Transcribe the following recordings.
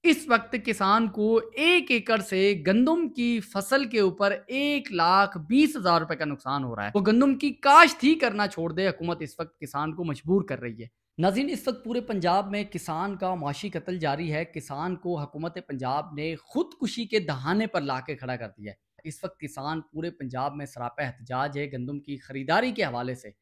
इस वक्त किसान को 1 एकड़ से गंदम की फसल के ऊपर 1,20,000 रुपए का नुकसान हो रहा है। वो गंदम की काश्त ही करना छोड़ दे, हुकूमत इस वक्त किसान को मजबूर कर रही है। नाज़रीन, इस वक्त पूरे पंजाब में किसान का मुआशी कत्ल जारी है। किसान को हुकूमत पंजाब ने खुदकुशी के दहाने पर ला के खड़ा कर दिया है। इस वक्त किसान पूरे पंजाब में सरापा एहतजाज है गंदम की खरीदारी के हवाले से।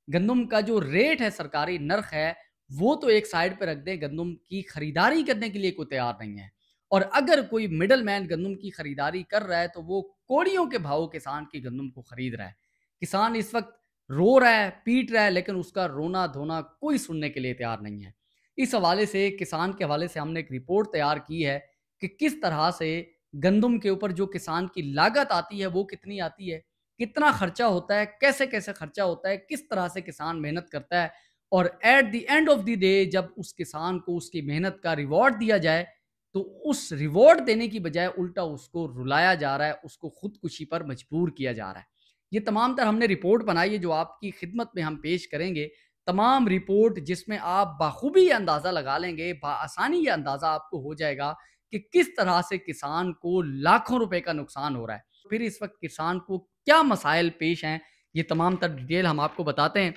गंदम का जो रेट है, सरकारी नर्ख है, वो तो एक साइड पे रख दें, गंदम की खरीदारी करने के लिए कोई तैयार नहीं है। और अगर कोई मिडल मैन गंदम की खरीदारी कर रहा है तो वो कोड़ियों के भाव किसान की गंदम को खरीद रहा है। किसान इस वक्त रो रहा है, पीट रहा है, लेकिन उसका रोना धोना कोई सुनने के लिए तैयार नहीं है। इस हवाले से, किसान के हवाले से हमने एक रिपोर्ट तैयार की है कि किस तरह से गंदम के ऊपर जो किसान की लागत आती है वो कितनी आती है, कितना खर्चा होता है, कैसे कैसे खर्चा होता है, किस तरह से किसान मेहनत करता है, और at the end of the day जब उस किसान को उसकी मेहनत का रिवॉर्ड दिया जाए तो उस रिवॉर्ड देने की बजाय उल्टा उसको रुलाया जा रहा है, उसको खुदकुशी पर मजबूर किया जा रहा है। ये तमाम तर हमने रिपोर्ट बनाई है जो आपकी खिदमत में हम पेश करेंगे। तमाम रिपोर्ट जिसमें आप बाखूबी ये अंदाज़ा लगा लेंगे, आसानी ये अंदाज़ा आपको हो जाएगा कि किस तरह से किसान को लाखों रुपए का नुकसान हो रहा है। फिर इस वक्त किसान को क्या मसाइल पेश हैं, ये तमाम तर डिटेल हम आपको बताते हैं।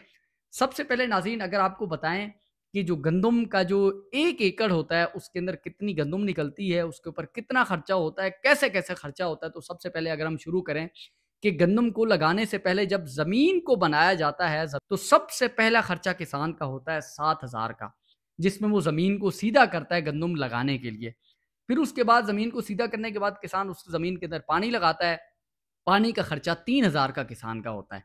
सबसे पहले नाज़रीन, अगर आपको बताएँ कि जो गंदम का जो 1 एकड़ होता है, उसके अंदर कितनी गंदम निकलती है, उसके ऊपर कितना खर्चा होता है, कैसे-कैसे खर्चा होता है, तो सबसे पहले अगर हम शुरू करें कि गंदम को लगाने से पहले जब ज़मीन को बनाया जाता है, तो सबसे पहला खर्चा किसान का होता है 7,000 का, जिसमें वो ज़मीन को सीधा करता है गंदम लगाने के लिए। फिर उसके बाद ज़मीन को सीधा करने के बाद किसान उस ज़मीन के अंदर पानी लगाता है। पानी का खर्चा 3,000 का किसान का होता है।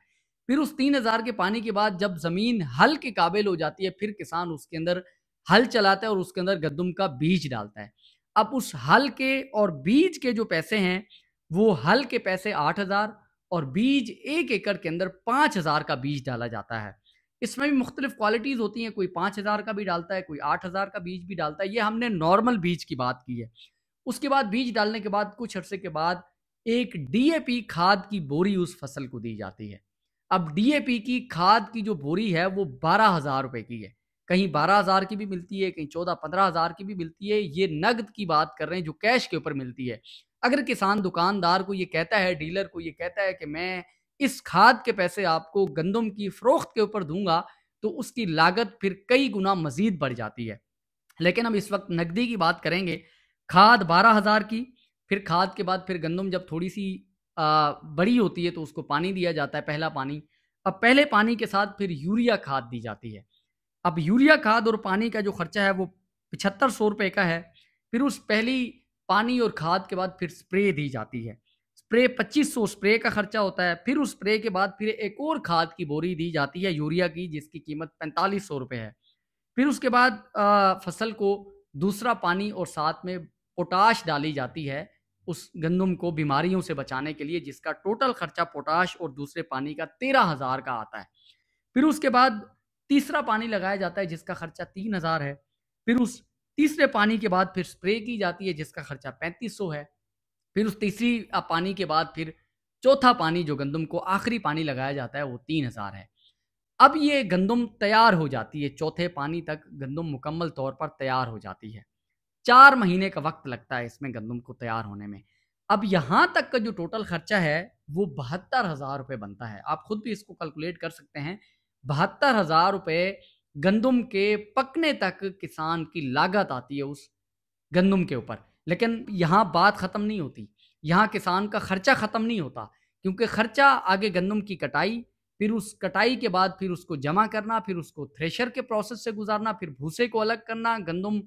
फिर उस 3,000 के पानी के बाद जब ज़मीन हल के काबिल हो जाती है, फिर किसान उसके अंदर हल चलाता है और उसके अंदर गंदम का बीज डालता है। अब उस हल के और बीज के जो पैसे हैं, वो हल के पैसे 8,000 और बीज 1 एकड़ के अंदर 5,000 का बीज डाला जाता है। इसमें भी मुख्तलिफ क्वालिटीज़ होती हैं, कोई 5,000 का भी डालता है, कोई 8,000 का बीज भी डालता है। ये हमने नॉर्मल बीज की बात की है। उसके बाद बीज डालने के बाद कुछ अरसे के बाद एक डीएपी खाद की बोरी उस फसल को दी जाती है। अब डीएपी की खाद की जो बोरी है वो 12,000 रुपए की है। कहीं 12,000 की भी मिलती है, कहीं 14-15,000 की भी मिलती है। ये नकद की बात कर रहे हैं जो कैश के ऊपर मिलती है। अगर किसान दुकानदार को ये कहता है, डीलर को ये कहता है कि मैं इस खाद के पैसे आपको गंदम की फ़रोख्त के ऊपर दूँगा, तो उसकी लागत फिर कई गुना मज़ीद बढ़ जाती है। लेकिन हम इस वक्त नकदी की बात करेंगे। खाद 12,000 की, फिर खाद के बाद फिर गंदम जब थोड़ी-सी बड़ी होती है तो उसको पानी दिया जाता है, पहला पानी। अब पहले पानी के साथ फिर यूरिया खाद दी जाती है। अब यूरिया खाद और पानी का जो खर्चा है वो 7500 रुपए का है। फिर उस पहली पानी और खाद के बाद फिर स्प्रे दी जाती है। स्प्रे 2500 स्प्रे का खर्चा होता है। फिर उस स्प्रे के बाद फिर एक और खाद की बोरी दी जाती है यूरिया की, जिसकी कीमत 4500 रुपए है। फिर उसके बाद फसल को दूसरा पानी और साथ में पोटाश डाली जाती है उस गंदम को बीमारियों से बचाने के लिए, जिसका टोटल खर्चा पोटाश और दूसरे पानी का 13,000 का आता है। फिर उसके बाद तीसरा पानी लगाया जाता है जिसका खर्चा 3,000 है। फिर उस तीसरे पानी के बाद फिर स्प्रे की जाती है जिसका खर्चा 3500 है। फिर उस तीसरी पानी के बाद फिर चौथा पानी जो गंदम को आखिरी पानी लगाया जाता है वो 3,000 है। अब ये गंदम तैयार हो जाती है, चौथे पानी तक गंदम मुकम्मल तौर पर तैयार हो जाती है। 4 महीने का वक़्त लगता है इसमें गंदम को तैयार होने में। अब यहाँ तक का जो टोटल खर्चा है, वो 72,000 रुपए बनता है। आप खुद भी इसको कैलकुलेट कर सकते हैं। 72,000 रुपए गंदम के पकने तक किसान की लागत आती है उस गंदम के ऊपर। लेकिन यहाँ बात ख़त्म नहीं होती। यहाँ किसान का खर्चा ख़त्म नहीं होता, क्योंकि खर्चा आगे गंदम की कटाई, फिर उस कटाई के बाद फिर उसको जमा करना, फिर उसको थ्रेशर के प्रोसेस से गुज़ारना, फिर भूसे को अलग करना, गंदम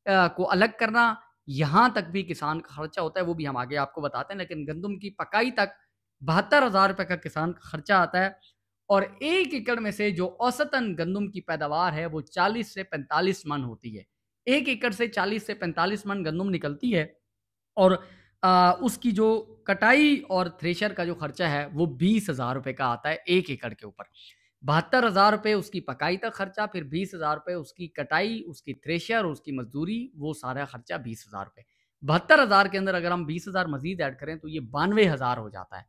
को अलग करना, यहाँ तक भी किसान का खर्चा होता है, वो भी हम आगे आपको बताते हैं। लेकिन गंदम की पकाई तक 72,000 रुपए का किसान का खर्चा आता है। और 1 एकड़ में से जो औसतन गंदम की पैदावार है, वो 40 से 45 मन होती है। 1 एकड़ से 40 से 45 मन गंदम निकलती है। और उसकी जो कटाई और थ्रेशर का जो खर्चा है वो 20,000 रुपए का आता है 1 एकड़ के ऊपर। 72,000 रुपए उसकी पकाई तक खर्चा, फिर 20,000 रुपए उसकी कटाई, उसकी थ्रेशर, उसकी मज़दूरी, वो सारा खर्चा 20,000 रुपए। 72,000 के अंदर अगर हम 20,000 मज़ीद ऐड करें तो ये 92,000 हो जाता है।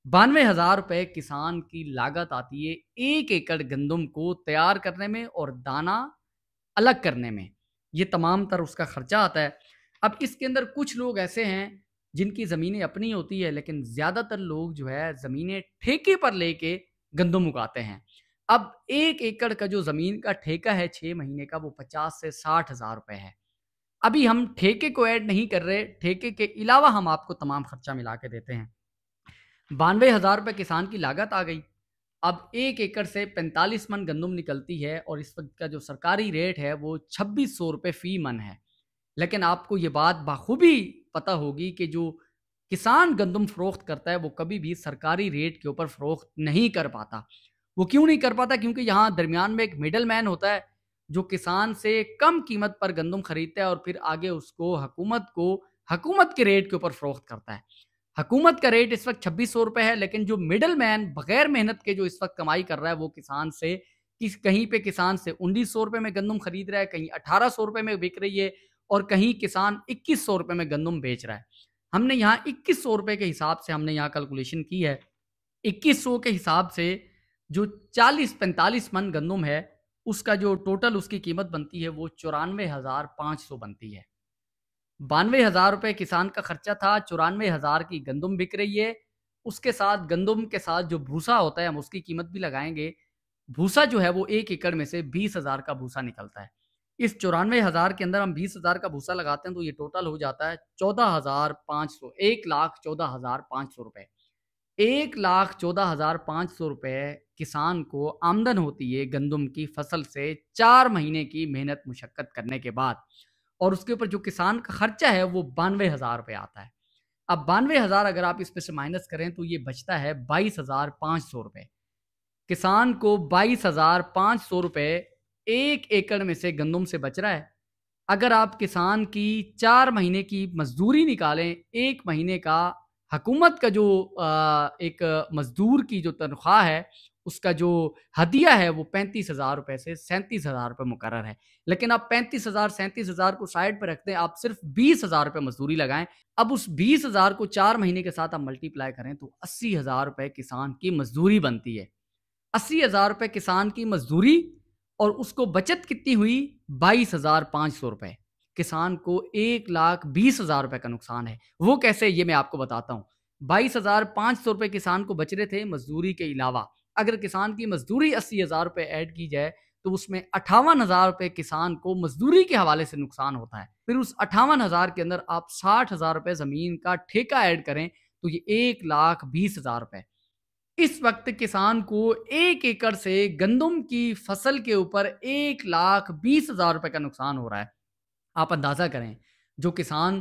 92,000 रुपए किसान की लागत आती है 1 एकड़ गंदम को तैयार करने में और दाना अलग करने में। ये तमाम तर उसका खर्चा आता है। अब इसके अंदर कुछ लोग ऐसे हैं जिनकी ज़मीनें अपनी होती है, लेकिन ज़्यादातर लोग जो है ज़मीनें ठेके पर लेके गंदम उगाते हैं। अब 1 एकड़ का जो ज़मीन का ठेका है 6 महीने का, वो 50 से 60 हज़ार रुपए है। अभी हम ठेके को ऐड नहीं कर रहे, ठेके के अलावा हम आपको तमाम खर्चा मिला के देते हैं। 92,000 रुपए किसान की लागत आ गई। अब 1 एकड़ से 45 मन गंदम निकलती है और इस वक़्त का जो सरकारी रेट है वो 2600 रुपए फ़ी मन है। लेकिन आपको ये बात बाखूबी पता होगी कि जो किसान गंदम फ़रोख्त करता है वो कभी भी सरकारी रेट के ऊपर फ़रोख्त नहीं कर पाता। वो क्यों नहीं कर पाता? क्योंकि यहाँ दरमियान में एक मिडल मैन होता है, जो किसान से कम कीमत पर गंदम खरीदता है और फिर आगे उसको हुकूमत के रेट के ऊपर फ़रोख्त करता है। हुकूमत का रेट इस वक़्त 2600 रुपए है, लेकिन जो मिडल मैन बगैर मेहनत के जो इस वक़्त कमाई कर रहा है, वो किसान से कहीं पे किसान से 1900 रुपए में गंदम खरीद रहा है, कहीं 1800 रुपए में बिक रही है और कहीं किसान 2100 रुपए में गंदम बेच रहा है। हमने यहाँ 2100 रुपए के हिसाब से हमने यहाँ कैलकुलेशन की है। 2100 के हिसाब से जो 40-45 मन गंदम है, उसका जो टोटल उसकी कीमत बनती है, वो 94,500 बनती है। 92,000 रुपए किसान का खर्चा था, 94,000 की गंदम बिक रही है। उसके साथ गंदम के साथ जो भूसा होता है, हम उसकी कीमत भी लगाएँगे। भूसा जो है वो 1 एकड़ में से 20,000 का भूसा निकलता है। इस 94,000 के अंदर हम 20,000 का भूसा लगाते हैं तो ये टोटल हो जाता है 14,500 1,14,500 रुपए। 1,14,500 रुपए किसान को आमदन होती है गंदम की फसल से 4 महीने की मेहनत मुशक्कत करने के बाद और उसके ऊपर जो किसान का खर्चा है वो 92,000 रुपए आता है। अब 92,000 अगर आप इसमें से माइनस करें तो ये बचता है 22,500 रुपए। किसान को 22,500 रुपए 1 एकड़ में से गंदम से बच रहा है। अगर आप किसान की 4 महीने की मज़दूरी निकालें, 1 महीने का हुकूमत का जो एक मज़दूर की जो तनख्वाह है, उसका जो हदिया है वो 35,000 रुपए से 37,000 रुपए मुकर्रर है। लेकिन आप 35,000 37,000 को साइड पे रखते हैं, आप सिर्फ़ 20,000 रुपए मज़दूरी लगाएँ। अब उस 20,000 को 4 महीने के साथ आप मल्टीप्लाई करें तो 80,000 रुपए किसान की मज़दूरी बनती है। 80,000 रुपए किसान की मज़दूरी और उसको बचत कितनी हुई? 22,500 रुपए। किसान को 1,20,000 रुपए का नुकसान है। वो कैसे? ये मैं आपको बताता हूँ। 22,500 रुपए किसान को बच रहे थे मज़दूरी के अलावा। अगर किसान की मज़दूरी 80,000 रुपए ऐड की जाए, तो उसमें 58,000 रुपए किसान को मज़दूरी के हवाले से नुकसान होता है। फिर उस 58,000 के अंदर आप 60,000 रुपए ज़मीन का ठेका ऐड करें, तो ये 1,20,000 रुपए। इस वक़्त किसान को 1 एकड़ से गंदम की फसल के ऊपर 1,20,000 रुपए का नुकसान हो रहा है। आप अंदाज़ा करें, जो किसान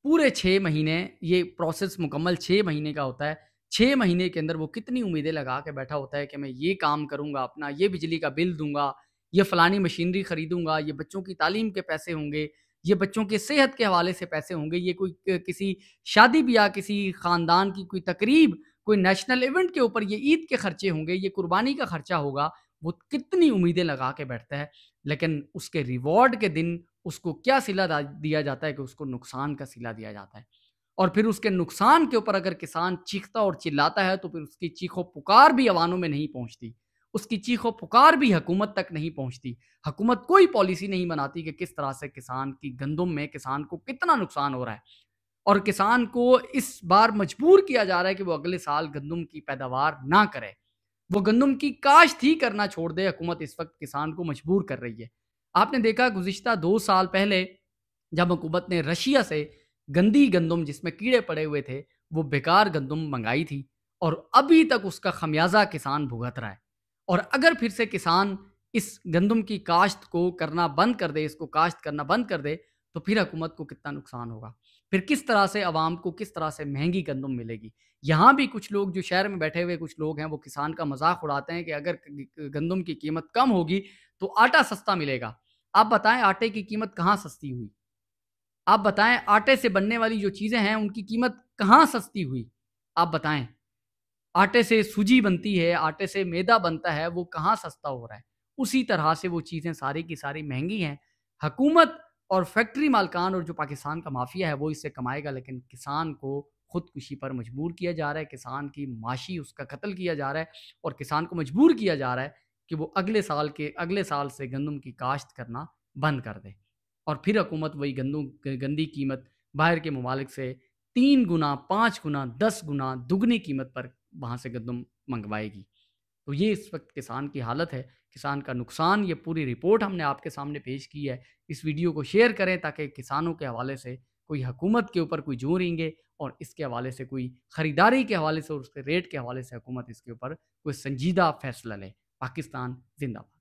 पूरे 6 महीने ये प्रोसेस मुकम्मल 6 महीने का होता है। 6 महीने के अंदर वो कितनी उम्मीदें लगा के बैठा होता है कि मैं ये काम करूँगा अपना, ये बिजली का बिल दूँगा, ये फलानी मशीनरी खरीदूँगा, ये बच्चों की तालीम के पैसे होंगे, ये बच्चों की सेहत के हवाले से पैसे होंगे, ये कोई किसी शादी-ब्याह, किसी ख़ानदान की कोई तकरीब, कोई नेशनल इवेंट के ऊपर ये ईद के खर्चे होंगे, ये कुर्बानी का खर्चा होगा। वो कितनी उम्मीदें लगा के बैठता है, लेकिन उसके रिवॉर्ड के दिन उसको क्या सिला दिया जाता है कि उसको नुकसान का सिला दिया जाता है। और फिर उसके नुकसान के ऊपर अगर किसान चीखता और चिल्लाता है तो फिर उसकी चीखो-पुकार भी अवानों में नहीं पहुँचती। उसकी चीखो-पुकार भी हुकूमत तक नहीं पहुँचती। हुकूमत कोई पॉलिसी नहीं बनाती कि किस तरह से किसान की गंदम में किसान को कितना नुकसान हो रहा है। और किसान को इस बार मजबूर किया जा रहा है कि वो अगले साल गंदम की पैदावार ना करे। वो गंदम की काश्त ही करना छोड़ दे, हुकूमत इस वक़्त किसान को मजबूर कर रही है। आपने देखा गुज़िश्ता 2 साल पहले जब हुकूमत ने रशिया से गंदी गंदम जिसमें कीड़े पड़े हुए थे, वो बेकार गंदम मँगाई थी और अभी तक उसका खमियाज़ा किसान भुगत रहा है। और अगर फिर से किसान इस गंदम की काश्त को करना बंद कर दे, इसको काश्त करना बंद कर दे, तो फिर हुकूमत को कितना नुकसान होगा। फिर किस तरह से अवाम को किस तरह से महँगी गंदम मिलेगी। यहाँ भी कुछ लोग जो शहर में बैठे हुए कुछ लोग हैं, वो किसान का मज़ाक उड़ाते हैं कि अगर गंदम की कीमत कम होगी, तो आटा सस्ता मिलेगा। आप बताएँ आटे की कीमत कहाँ सस्ती हुई? आप बताएँ आटे से बनने वाली जो चीज़ें हैं उनकी कीमत कहाँ सस्ती हुई? आप बताएँ। आटे से सूजी बनती है, आटे से मैदा बनता है, वो कहाँ सस्ता हो रहा है? उसी तरह से वो चीज़ें सारी की सारी महँगी हैं। हुकूमत और फैक्ट्री मालकान और जो पाकिस्तान का माफ़िया है वो इससे कमाएगा, लेकिन किसान को खुदकुशी पर मजबूर किया जा रहा है, किसान की माशी उसका कत्ल किया जा रहा है और किसान को मजबूर किया जा रहा है कि वो अगले साल से गंदम की काश्त करना बंद कर दे। और फिर हुकूमत वही गंदी कीमत बाहर के ममालिक से 3 गुना, 5 गुना, 10 गुना दुगनी कीमत पर वहाँ से गंदम मंगवाएगी। तो ये इस वक्त किसान की हालत है, किसान का नुकसान। ये पूरी रिपोर्ट हमने आपके सामने पेश की है। इस वीडियो को शेयर करें ताकि किसानों के हवाले से कोई हुकूमत के ऊपर कोई जोर रेंगे और इसके हवाले से कोई ख़रीदारी के हवाले से और उसके रेट के हवाले से हुकूमत इसके ऊपर कोई संजीदा फ़ैसला ले। पाकिस्तान ज़िंदाबाद।